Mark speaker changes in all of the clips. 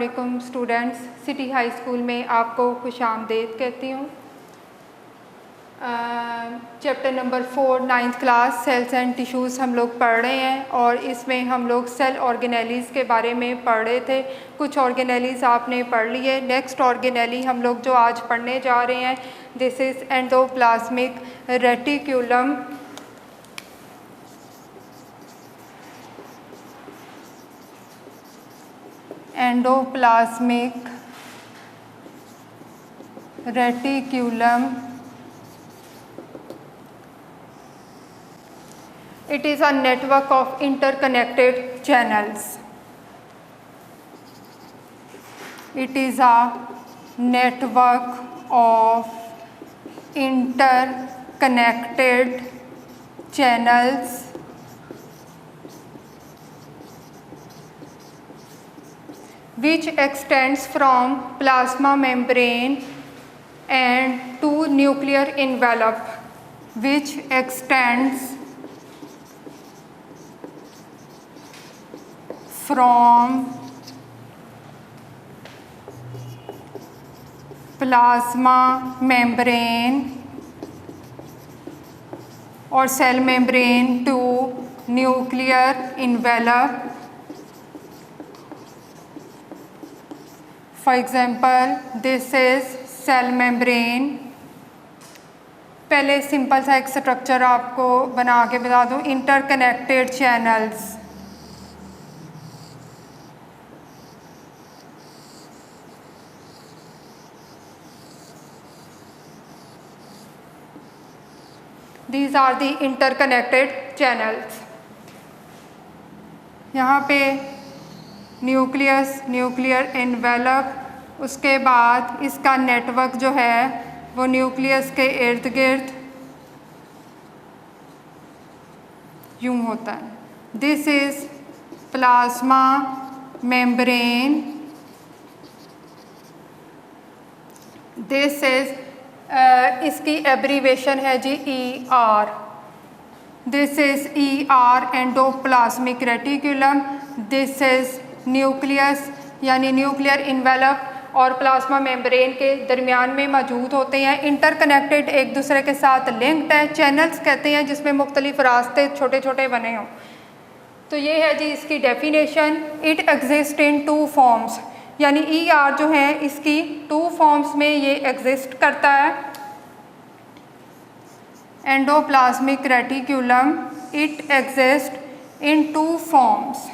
Speaker 1: वालेकुम students, city high school में आपको खुशामदीद कहती हूँ। Chapter number 4 9th class cells and tissues हम लोग पढ़ रहे हैं और इसमें हम लोग सेल ऑर्गेनेलीज़ के बारे में पढ़ रहे थे। कुछ ऑर्गेनेलीज़ आपने पढ़ ली है। नेक्स्ट ऑर्गेनेली हम लोग जो आज पढ़ने जा रहे हैं, this is endoplasmic reticulum. Endoplasmic reticulum, it is a network of interconnected channels. It is a network of interconnected channels which extends from plasma membrane and to nuclear envelope, which extends from plasma membrane or cell membrane to nuclear envelope. For example, this is cell membrane. पहले simple सा एक structure आपको बना के बता दूं, interconnected channels. These are the interconnected channels. यहाँ पे न्यूक्लियस, न्यूक्लियर एनवेलप, उसके बाद इसका नेटवर्क जो है वो न्यूक्लियस के इर्द गिर्द यूँ होता है। This is plasma membrane. This is इसकी एब्रीवेशन है जी ER। This is ER endoplasmic reticulum. This is nucleus यानी न्यूक्लियर इन्वेलप और प्लाज्मा मेम्ब्रेन के दरमियान में मौजूद होते हैं। इंटरकनेक्टेड, एक दूसरे के साथ लिंक्ड है। चैनल्स कहते हैं जिसमें मुख्तलिफ रास्ते छोटे छोटे बने हों। तो ये है जी इसकी definition. It exist in 2 forms, यानी ER जो है इसकी 2 फॉर्म्स में ये एग्जिस्ट करता है। Endoplasmic reticulum, it exist in 2 forms.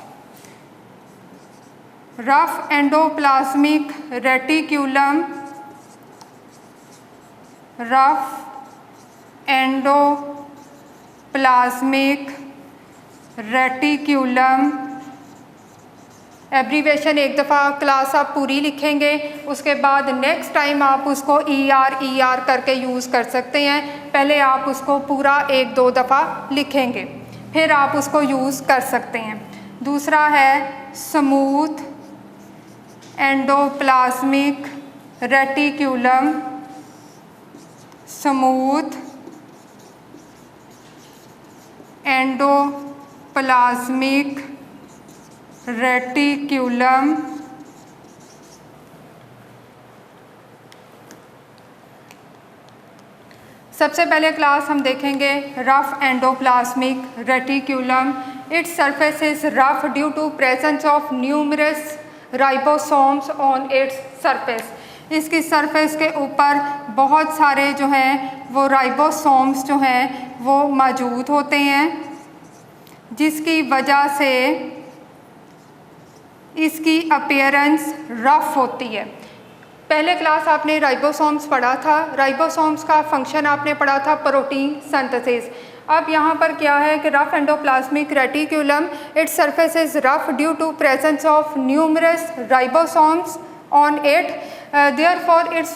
Speaker 1: Rough endoplasmic reticulum, rough endoplasmic reticulum. Abbreviation एक दफ़ा क्लास आप पूरी लिखेंगे, उसके बाद नेक्स्ट टाइम आप उसको ER करके यूज़ कर सकते हैं। पहले आप उसको पूरा 1-2 दफ़ा लिखेंगे, फिर आप उसको यूज़ कर सकते हैं। दूसरा है smooth endoplasmic reticulum. Smooth endoplasmic reticulum सबसे पहले क्लास हम देखेंगे rough endoplasmic reticulum. Its surface is rough due to presence of numerous ribosomes on its surface. इसकी सरफेस के ऊपर बहुत सारे जो हैं वो राइबोसोम्स जो हैं वो मौजूद होते हैं, जिसकी वजह से इसकी अपीयरेंस रफ होती है। पहले क्लास आपने राइबोसोम्स पढ़ा था। राइबोसोम्स का फंक्शन आपने पढ़ा था प्रोटीन सिंथेसिस। अब यहाँ पर क्या है कि rough endoplasmic reticulum, its surface is rough due to presence of numerous ribosomes on it, therefore its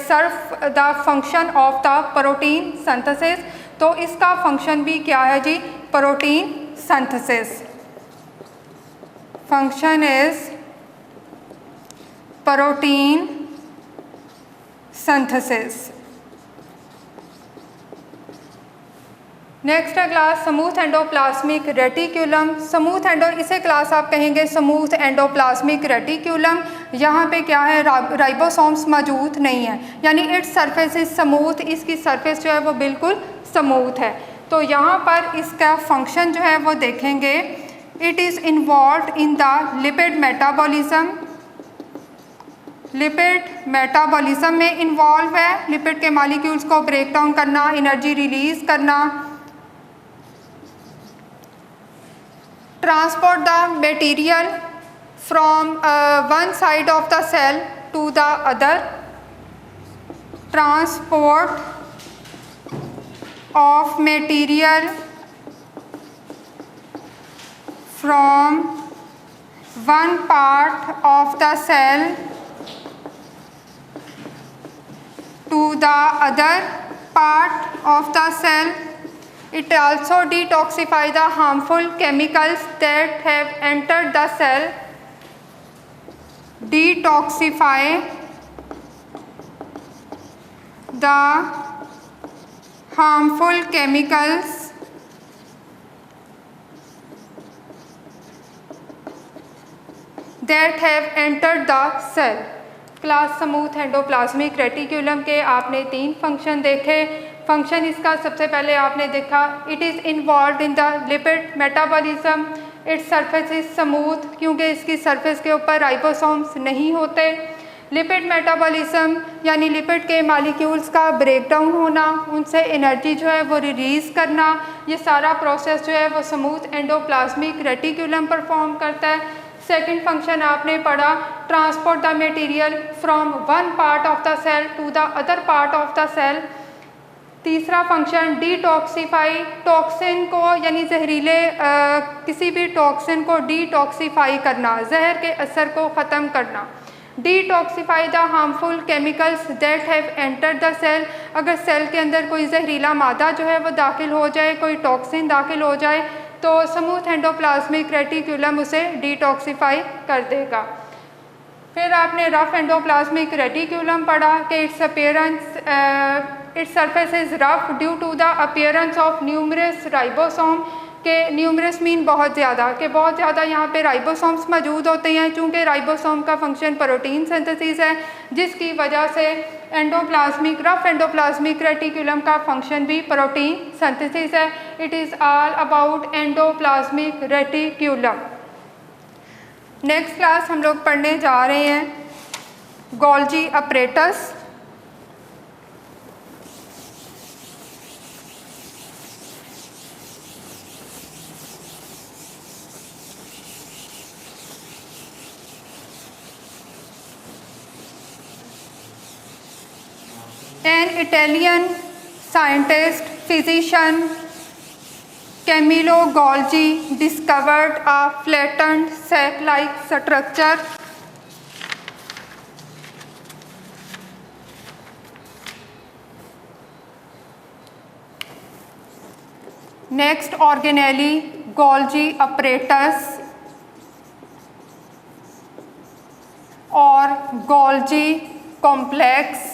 Speaker 1: serve the function of the protein synthesis. तो इसका फंक्शन भी क्या है जी? Protein synthesis. Function is protein synthesis. Next है class smooth endoplasmic reticulum. Smooth इसे class आप कहेंगे स्मूथ एंडोप्लाज्मिक रेटिक्यूलम। यहाँ पे क्या है, राइबोसोम्स मौजूद नहीं है, यानी इट्स सरफेस इज स्मूथ, इसकी सरफेस जो है वो बिल्कुल स्मूथ है। तो यहाँ पर इसका फंक्शन जो है वो देखेंगे, it is involve in the lipid metabolism. Lipid metabolism में इन्वॉल्व है, लिपिड के मॉलिक्यूल्स को ब्रेक डाउन करना, एनर्जी रिलीज करना, transport the material from one side of the cell to the other, transport of material from one part of the cell to the other part of the cell. It also detoxify the harmful chemicals that have entered the cell. Detoxify the harmful chemicals that have entered the cell. Class smooth endoplasmic reticulum के आपने 3 function देखे। Function इसका सबसे पहले आपने देखा, it is involve in the lipid metabolism, it's surface is smooth, क्योंकि इसकी सरफेस के ऊपर राइबोसोम्स नहीं होते। लिपिड मेटाबॉलिज्म यानी लिपिड के मॉलिक्यूल्स का ब्रेकडाउन होना, उनसे एनर्जी जो है वो रिलीज़ करना, ये सारा प्रोसेस जो है वो स्मूथ एंडोप्लाज्मिक रेटिक्यूलम परफॉर्म करता है। सेकंड फंक्शन आपने पढ़ा, transport the material from one part of the cell to the other part of the cell. तीसरा फंक्शन डिटॉक्सीफाई, टॉक्सिन को यानी जहरीले किसी भी टॉक्सिन को डिटॉक्सीफाई करना, जहर के असर को ख़त्म करना। Detoxify the harmful chemicals that have entered the cell, अगर सेल के अंदर कोई जहरीला मादा जो है वो दाखिल हो जाए, कोई टॉक्सिन दाखिल हो जाए, तो स्मूथ एंडोप्लाज्मिक रेटिक्यूलम उसे डिटॉक्सीफाई कर देगा। फिर आपने रफ एंडोप्लाज्मिक रेटिक्यूलम पढ़ा कि it's surface is rough due to the appearance of numerous ribosome, के न्यूमरस मीन बहुत ज़्यादा, कि बहुत ज़्यादा यहाँ पे राइबोसोम्स मौजूद होते हैं। चूँकि राइबोसोम का फंक्शन प्रोटीन सिंथेसिस है, जिसकी वजह से रफ एंडोप्लाज्मिक रेटिक्यूलम का फंक्शन भी प्रोटीन सिंथेसिस है। It is all about endoplasmic reticulum. Next class हम लोग पढ़ने जा रहे हैं Golgi apparatus. An Italian scientist, physician Camillo Golgi discovered a flattened sac-like structure next organelle Golgi apparatus or Golgi complex.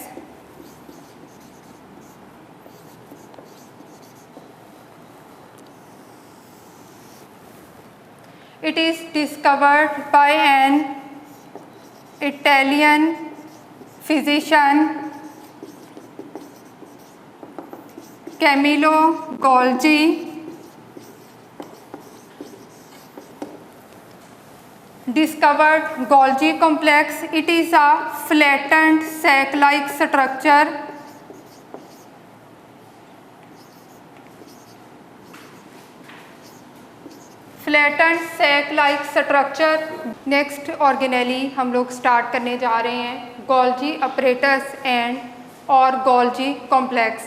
Speaker 1: It is discovered by an Italian physician Camillo Golgi discovered Golgi complex. It is a flattened sac-like structure flattened sac like structure. Next organelle हम लोग start करने जा रहे हैं Golgi apparatus and और Golgi complex.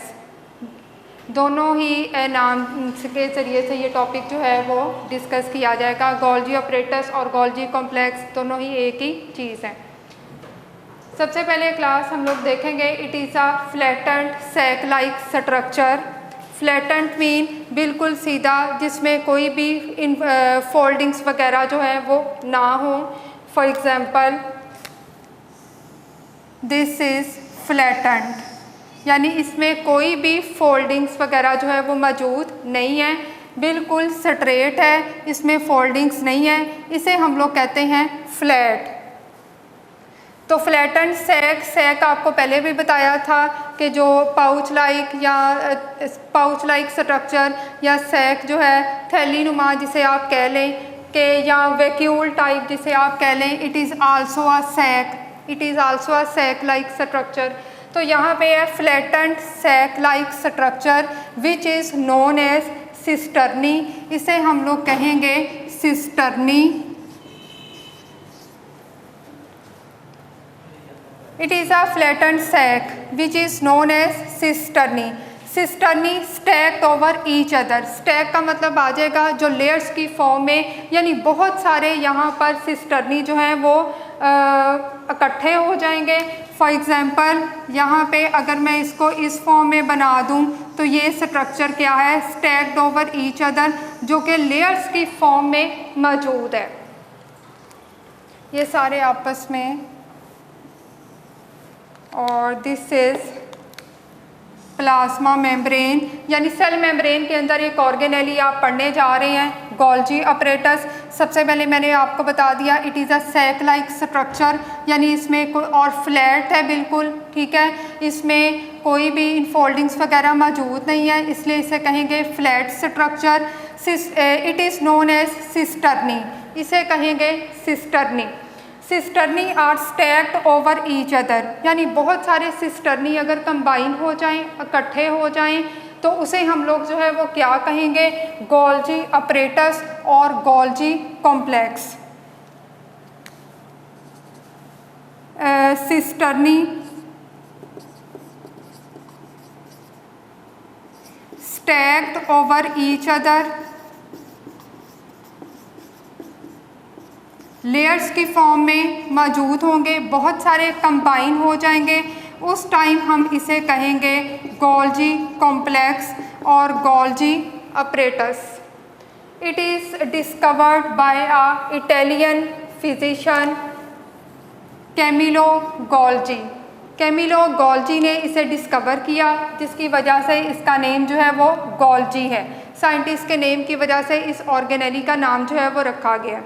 Speaker 1: दोनों ही नाम के ज़रिए से ये टॉपिक जो है वो डिस्कस किया जाएगा। गोल्जी अपरेटस और गोल्जी कॉम्प्लेक्स दोनों ही एक ही चीज़ हैं। सबसे पहले क्लास हम लोग देखेंगे it is a flattened sac like structure. Flattened mean बिल्कुल सीधा, जिसमें कोई भी फोल्डिंग्स वगैरह जो है वो ना हो। फॉर एग्ज़ाम्पल दिस इज़ फ्लैटेंट, यानी इसमें कोई भी फोल्डिंग्स वगैरह जो है वो मौजूद नहीं है, बिल्कुल स्ट्रेट है, इसमें फोल्डिंग्स नहीं है, इसे हम लोग कहते हैं फ्लैट। तो फ्लैटन सैक आपको पहले भी बताया था कि जो पाउच लाइक स्ट्रक्चर या सैक जो है थैली नुमा जिसे आप कह लें कि या वैक्यूल टाइप जिसे आप कह लें, it is also a sac like structure. तो यहाँ पे है flatten sac like structure which is known as cisternae, इसे हम लोग कहेंगे cisternae. It is a flattened sack which is known as cisterni. Cisterni stacked over each other. Stack का मतलब आ जाएगा जो लेयर्स की फॉर्म में, यानी बहुत सारे यहाँ पर सिस्टर्नी जो हैं वो इकट्ठे हो जाएंगे। फॉर एग्ज़ाम्पल यहाँ पे अगर मैं इसको इस फॉर्म में बना दूँ तो ये स्ट्रक्चर क्या है, स्टैक्ड ओवर ईच अदर, जो कि लेयर्स की फॉर्म में मौजूद है। ये सारे आपस में, और दिस इज़ प्लाज्मा मेम्ब्रेन, यानी सेल मेम्ब्रेन के अंदर एक ऑर्गेनेली आप पढ़ने जा रहे हैं, गोल्जी अपरेटस। सबसे पहले मैंने आपको बता दिया it is a sac like structure, यानी इसमें कोई और फ्लैट है बिल्कुल, ठीक है, इसमें कोई भी इनफोल्डिंग्स वगैरह मौजूद नहीं है, इसलिए इसे कहेंगे flat structure. It is known as cisternae, इसे कहेंगे cisternae. Cisternae are stacked over each other, यानी बहुत सारे सिस्टर्नी अगर कंबाइन हो जाएं, इकट्ठे हो जाएं, तो उसे हम लोग जो है वो क्या कहेंगे, गोल्जी अपरेटस और Golgi complex. Cisternae stacked over each other, layers की फॉर्म में मौजूद होंगे, बहुत सारे कंबाइन हो जाएंगे, उस टाइम हम इसे कहेंगे गोल्जी कॉम्प्लेक्स और Golgi apparatus. It is discovered by a Italian physician Camillo Golgi. Camillo Golgi ने इसे डिस्कवर किया, जिसकी वजह से इसका नेम जो है वो गोल्जी है। साइंटिस्ट के नेम की वजह से इस ऑर्गेनेली का नाम जो है वो रखा गया।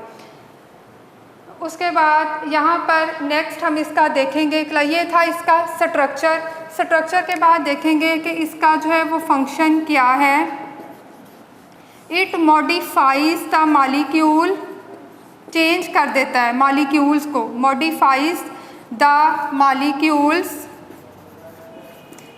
Speaker 1: उसके बाद यहाँ पर नेक्स्ट हम इसका देखेंगे, ये था इसका स्ट्रक्चर के बाद देखेंगे कि इसका जो है वो फंक्शन क्या है। It modifies the molecule, change कर देता है मॉलिक्यूल्स को, modifies the molecules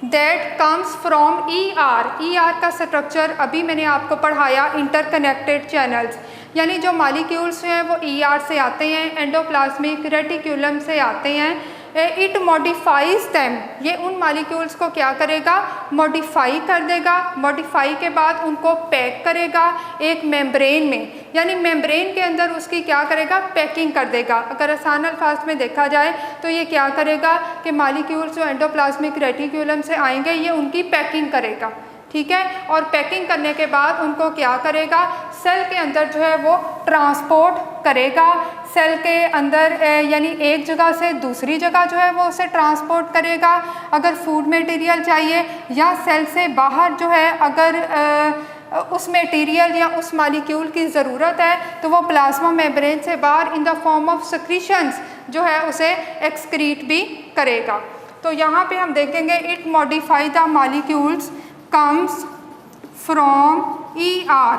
Speaker 1: that comes from ER का स्ट्रक्चर अभी मैंने आपको पढ़ाया, इंटरकनेक्टेड चैनल्स, यानी जो मॉलिक्यूल्स हैं वो ER से आते हैं, एंडोप्लाज्मिक रेटिकुलम से आते हैं। इट मॉडिफाइज दैम, ये उन मॉलिक्यूल्स को क्या करेगा, मॉडिफाई कर देगा, मॉडिफाई के बाद उनको पैक करेगा एक मेम्ब्रेन में, यानी मेम्ब्रेन के अंदर उसकी क्या करेगा, पैकिंग कर देगा। अगर आसान अल्फाज में देखा जाए तो ये क्या करेगा कि मॉलिक्यूल्स जो एंडोप्लाज्मिक रेटिकुलम से आएंगे ये उनकी पैकिंग करेगा, ठीक है, और पैकिंग करने के बाद उनको क्या करेगा, सेल के अंदर जो है वो ट्रांसपोर्ट करेगा, सेल के अंदर यानी एक जगह से दूसरी जगह जो है वो उसे ट्रांसपोर्ट करेगा। अगर फूड मटेरियल चाहिए या सेल से बाहर जो है अगर उस मटेरियल या उस मॉलिक्यूल की ज़रूरत है तो वो प्लाज्मा मेम्ब्रेन से बाहर in the form of secretions जो है उसे एक्सक्रीट भी करेगा। तो यहाँ पे हम देखेंगे it modify the molecules comes from ER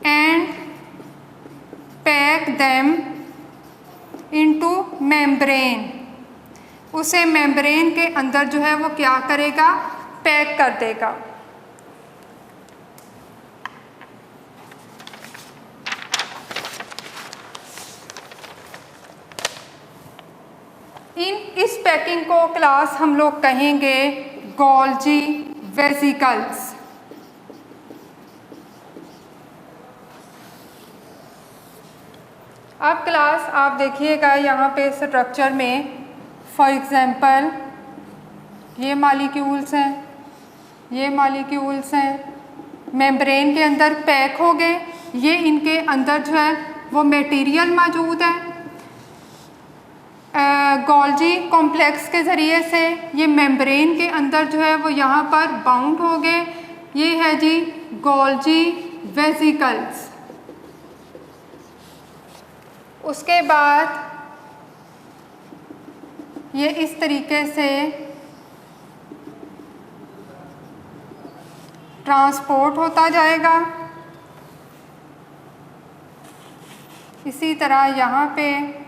Speaker 1: and pack them into membrane, उसे मेम्ब्रेन के अंदर जो है वो क्या करेगा, पैक कर देगा। इस पैकिंग को क्लास हम लोग कहेंगे गोल्जी वेसिकल्स। अब क्लास आप देखिएगा यहाँ पे स्ट्रक्चर में, फॉर एग्ज़ाम्पल ये मॉलिक्यूल्स हैं, ये मॉलिक्यूल्स हैं, मेम्ब्रेन के अंदर पैक हो गए, ये इनके अंदर जो है वो मटेरियल मौजूद है, गोल्जी कॉम्प्लेक्स के ज़रिए से ये मेम्ब्रेन के अंदर जो है वो यहाँ पर बाउंड हो गए। ये है जी गोल्जी वेसिकल्स। उसके बाद ये इस तरीके से ट्रांसपोर्ट होता जाएगा। इसी तरह यहाँ पे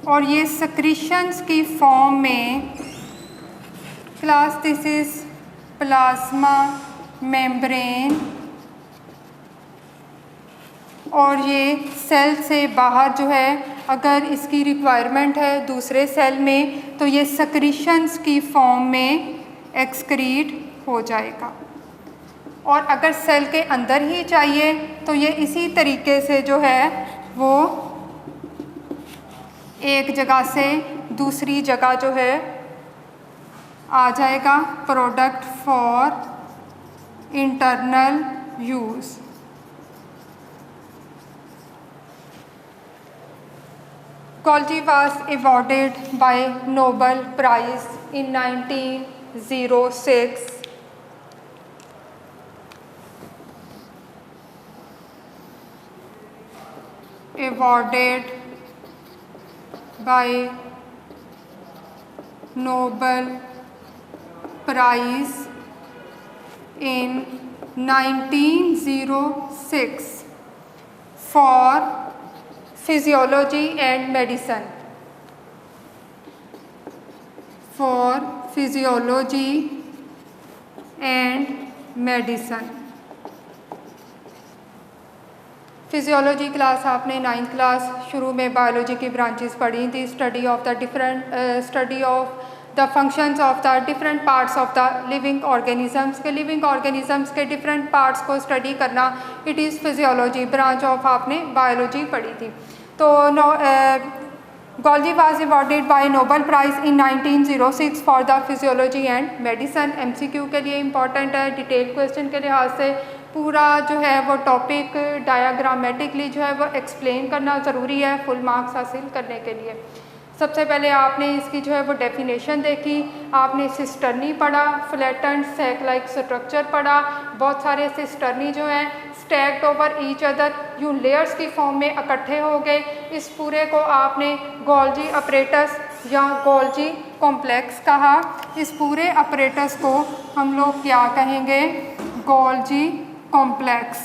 Speaker 1: और ये सक्रीशंस की फॉर्म में class this is plasma membrane, और ये सेल से बाहर जो है अगर इसकी रिक्वायरमेंट है दूसरे सेल में तो ये सक्रीशंस की फॉर्म में एक्सक्रीट हो जाएगा, और अगर सेल के अंदर ही चाहिए तो ये इसी तरीके से जो है वो एक जगह से दूसरी जगह जो है आ जाएगा, product for internal use. Golgi was awarded by Nobel Prize in 1906. Awarded by Nobel Prize in 1906 for Physiology and Medicine. For Physiology and Medicine. Physiology class आपने 9th क्लास शुरू में बायोलॉजी की ब्रांचेस पढ़ी थी, study of the functions of the different parts of the living organisms के different parts को study करना, it is physiology branch of आपने बायोलॉजी पढ़ी थी। तो Golgi was awarded by Nobel Prize in 1906 for the Physiology and Medicine। MCQ के लिए important है, डिटेल क्वेश्चन के लिहाज से पूरा जो है वो टॉपिक डायाग्रामेटिकली जो है वो एक्सप्लेन करना ज़रूरी है फुल मार्क्स हासिल करने के लिए। सबसे पहले आपने इसकी जो है वो डेफिनेशन देखी, आपने सिस्टर्नी पढ़ा, फ्लैटेंड सैक लाइक स्ट्रक्चर पढ़ा, बहुत सारे सिस्टर्नी जो हैं स्टैक्ड ओवर ईच अदर यूँ लेयर्स की फॉर्म में इकट्ठे हो गए। इस पूरे को आपने गोल्जी अपरेटस या गोल्जी कॉम्प्लेक्स कहा। इस पूरे अपरेटस को हम लोग क्या कहेंगे? Golgi complex.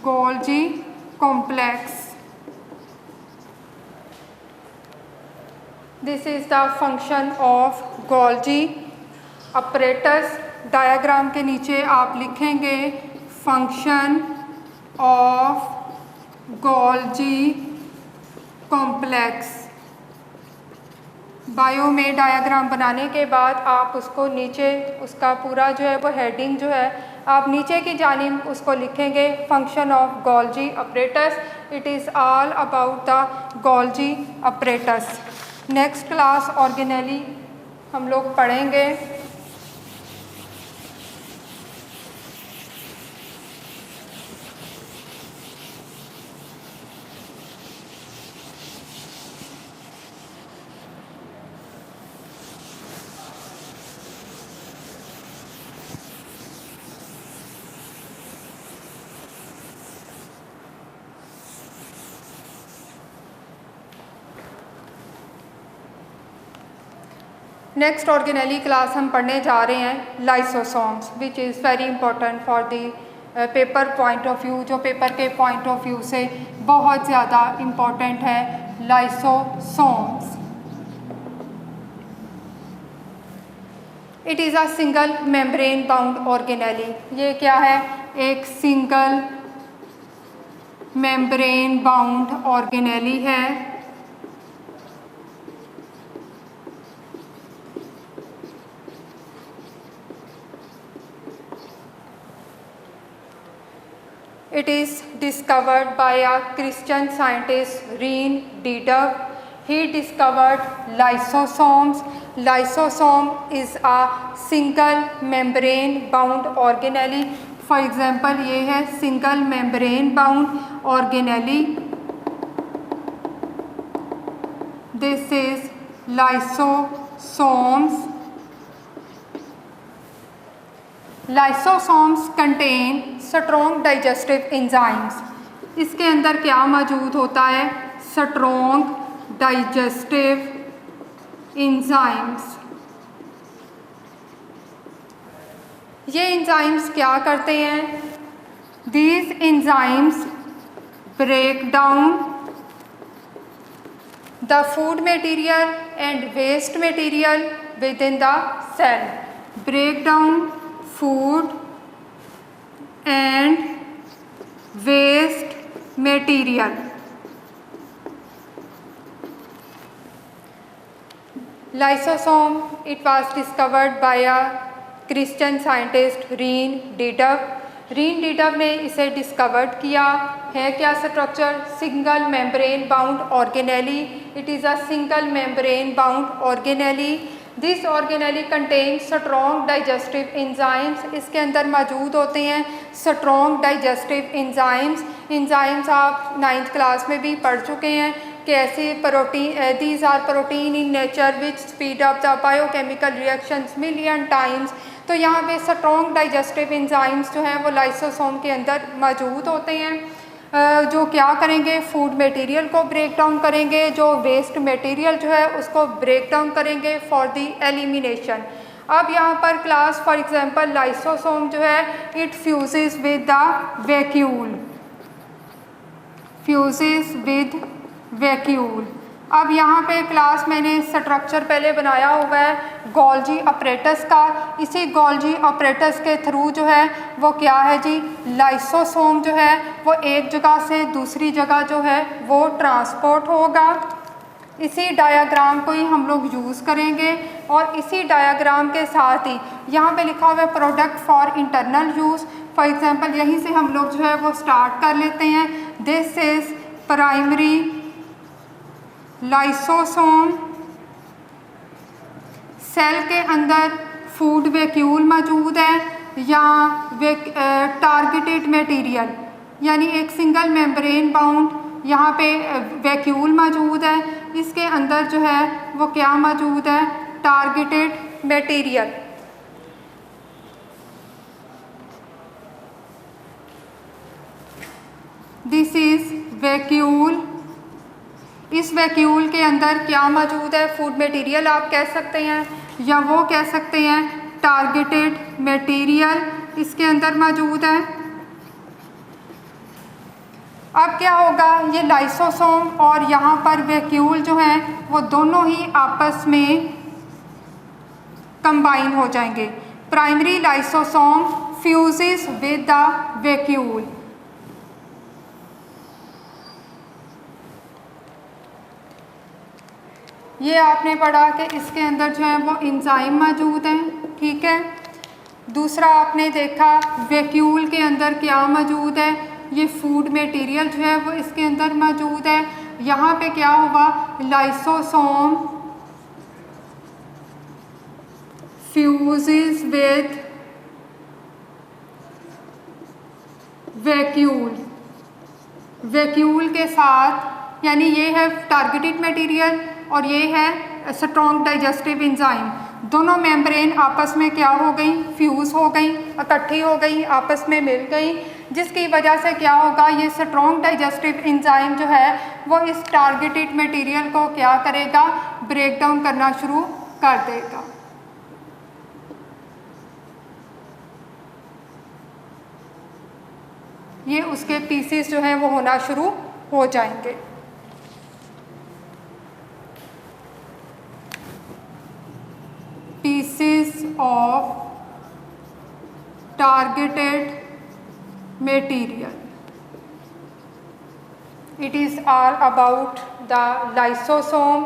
Speaker 1: Golgi complex. This is the function of Golgi apparatus. Diagram के नीचे आप लिखेंगे function of Golgi complex. Bio में डायग्राम बनाने के बाद आप उसको नीचे उसका पूरा जो है वो हेडिंग जो है आप नीचे की जानिब उसको लिखेंगे function of Golgi apparatus. It is all about the Golgi apparatus. Next class organelle हम लोग पढ़ेंगे। नेक्स्ट ऑर्गेनेली क्लास हम पढ़ने जा रहे हैं lysosomes, which is very important for the paper point of view, जो पेपर के पॉइंट ऑफ व्यू से बहुत ज़्यादा इम्पॉर्टेंट है lysosomes. It is a single membrane bound organelle. ये क्या है? एक सिंगल मेम्ब्रेन बाउंड ऑर्गेनेली है। It is discovered by a Christian scientist René Dittov. He discovered lysosomes. Lysosome is a single membrane bound organelle. For example, ये है single membrane bound organelle. This is lysosomes. Lysosomes contain strong digestive enzymes. इसके अंदर क्या मौजूद होता है? Strong digestive enzymes. ये enzymes क्या करते हैं? These enzymes break down the food material and waste material within the cell. Break down food and waste material. Lysosome, it was discovered by a Christian scientist René Dittov. René Dittov ने इसे discovered किया है. क्या structure? Single membrane bound organelle. It is a single membrane bound organelle. This organelle contain strong digestive enzymes. इसके अंदर मौजूद होते हैं स्ट्रॉन्ग डाइजेस्टिव एंजाइम्स. एंजाइम्स आप 9th क्लास में भी पढ़ चुके हैं कि ऐसे protein, these are protein in nature which speed up the biochemical reactions million times. तो यहाँ पे स्ट्रॉन्ग डाइजेस्टिव एंजाइम्स जो हैं वो लाइसोसोम के अंदर मौजूद होते हैं, जो क्या करेंगे? फूड मटेरियल को ब्रेक डाउन करेंगे, जो वेस्ट मटेरियल जो है उसको ब्रेक डाउन करेंगे फॉर द एलिमिनेशन. अब यहाँ पर क्लास फॉर एग्जांपल लाइसोसोम जो है it fuses with the vacuole. Fuses with vacuole. अब यहाँ पे क्लास मैंने स्ट्रक्चर पहले बनाया हुआ है गोल्जी अपरेटस का. इसी गोल्जी अपरेटस के थ्रू जो है वो क्या है जी? लाइसोसोम जो है वो एक जगह से दूसरी जगह जो है वो ट्रांसपोर्ट होगा. इसी डायाग्राम को ही हम लोग यूज़ करेंगे और इसी डायाग्राम के साथ ही यहाँ पे लिखा हुआ है product for internal use. For example यहीं से हम लोग जो है वो स्टार्ट कर लेते हैं. This is primary lysosome. Cell के अंदर फूड वैक्यूल मौजूद है या टारगेटेड मटेरियल, यानी एक सिंगल मेम्ब्रेन बाउंड यहाँ पे वैक्यूल मौजूद है. इसके अंदर जो है वो क्या मौजूद है? Targeted material. This is vacuole. इस वैक्यूल के अंदर क्या मौजूद है? फूड मटेरियल आप कह सकते हैं या वो कह सकते हैं टारगेटेड मटेरियल इसके अंदर मौजूद है. अब क्या होगा? ये लाइसोसोम और यहाँ पर वैक्यूल जो हैं वो दोनों ही आपस में कंबाइन हो जाएंगे. Primary lysosome fuses with the vacuole. ये आपने पढ़ा कि इसके अंदर जो है वो एंजाइम मौजूद हैं. ठीक है. दूसरा आपने देखा वैक्यूल के अंदर क्या मौजूद है? ये फूड मटेरियल जो है वो इसके अंदर मौजूद है. यहाँ पे क्या हुआ? Lysosome fuses with vacuole. Vacuole के साथ, यानी ये है टारगेटेड मटेरियल और ये है स्ट्रॉन्ग डाइजेस्टिव एंजाइम. दोनों मेम्ब्रेन आपस में क्या हो गई? फ्यूज़ हो गई, इकट्ठी हो गई, आपस में मिल गई, जिसकी वजह से क्या होगा? ये स्ट्रॉन्ग डाइजेस्टिव एंजाइम जो है वो इस टारगेटेड मटेरियल को क्या करेगा? ब्रेक डाउन करना शुरू कर देगा. ये उसके पीसेस जो हैं वो होना शुरू हो जाएंगे. pieces of targeted material. It is all about the lysosome.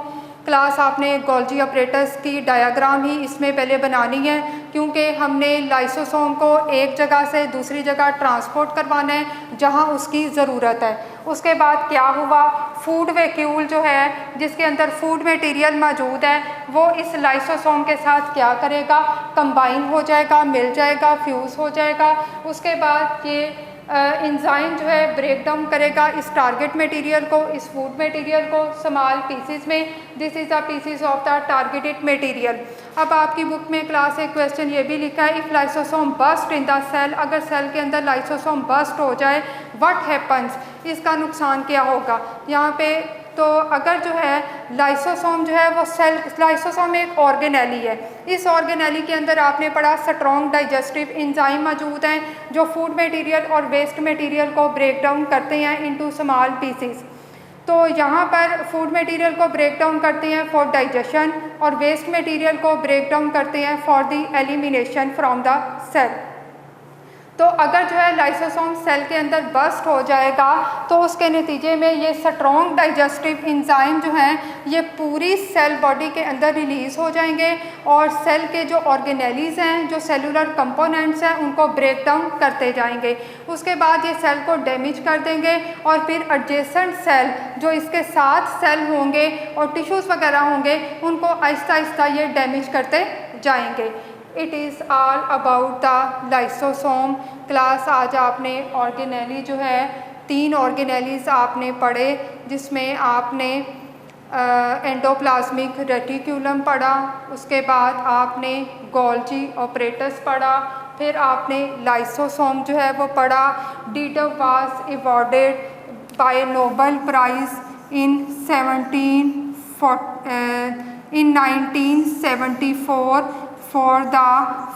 Speaker 1: Class आपने गोल्जी ऑपरेटर्स की डायग्राम ही इसमें पहले बनानी है, क्योंकि हमने लाइसोसोम को एक जगह से दूसरी जगह ट्रांसपोर्ट करवाना है जहां उसकी ज़रूरत है। उसके बाद क्या हुआ, फूड वैक्यूल जो है जिसके अंदर फूड मटेरियल मौजूद है वो इस लाइसोसोम के साथ क्या करेगा, कंबाइन हो जाएगा, मिल जाएगा, फ्यूज़ हो जाएगा। उसके बाद ये एंजाइम जो है ब्रेक डाउन करेगा इस टारगेट मटेरियल को, इस फूड मटेरियल को स्मॉल पीसेस में। This is the pieces of the targeted material. अब आपकी बुक में क्लास एक क्वेश्चन ये भी लिखा है, if lysosome burst in the cell, अगर सेल के अंदर लाइसोसोम बस्ट हो जाए व्हाट हैपन्स, इसका नुकसान क्या होगा। यहाँ पे तो अगर जो है लाइसोसोम जो है वो सेल, लाइसोसोम एक ऑर्गेनेली है, इस ऑर्गेनेली के अंदर आपने पढ़ा स्ट्रॉन्ग डाइजेस्टिव एंजाइम मौजूद हैं जो फूड मटेरियल और वेस्ट मटेरियल को ब्रेक डाउन करते हैं इनटू स्मॉल पीसेस। तो यहाँ पर फूड मटेरियल को ब्रेक डाउन करते हैं फॉर डाइजेशन और वेस्ट मटेरियल को ब्रेक डाउन करते हैं for the elimination from the cell. तो अगर जो है लाइसोसोम सेल के अंदर बस्ट हो जाएगा तो उसके नतीजे में ये स्ट्रॉन्ग डाइजेस्टिव एंजाइम जो हैं ये पूरी सेल बॉडी के अंदर रिलीज़ हो जाएंगे और सेल के जो ऑर्गेनेलीज़ हैं, जो सेलुलर कंपोनेंट्स हैं, उनको ब्रेक डाउन करते जाएंगे। उसके बाद ये सेल को डैमेज कर देंगे और फिर एडजेसेंट सेल जो इसके साथ सेल होंगे और टिश्यूज़ वगैरह होंगे उनको आहिस्ता आहिस्ता ये डैमेज करते जाएंगे। It is all about the lysosome. Class आज आपने ऑर्गेनेली जो है 3 ऑर्गेनेलीज आपने पढ़े, जिसमें आपने एंडोप्लाज्मिक रेटिकुलम पढ़ा, उसके बाद आपने गोल्जी ऑपरेटर्स पढ़ा, फिर आपने लाइसोसोम जो है वो पढ़ा। डीडर was awarded by Nobel prize in 1974 for the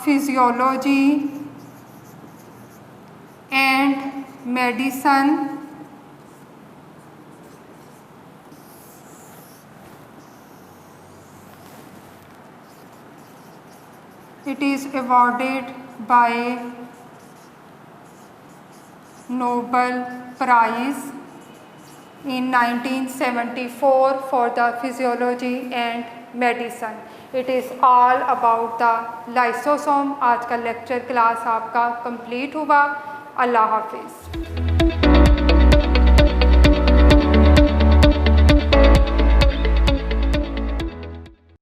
Speaker 1: physiology and medicine. It is awarded by Nobel Prize in 1974 for the physiology and medicine. It is all about the lysosome. आज का लेक्चर क्लास आपका complete हुआ। अल्लाह हाफिज़।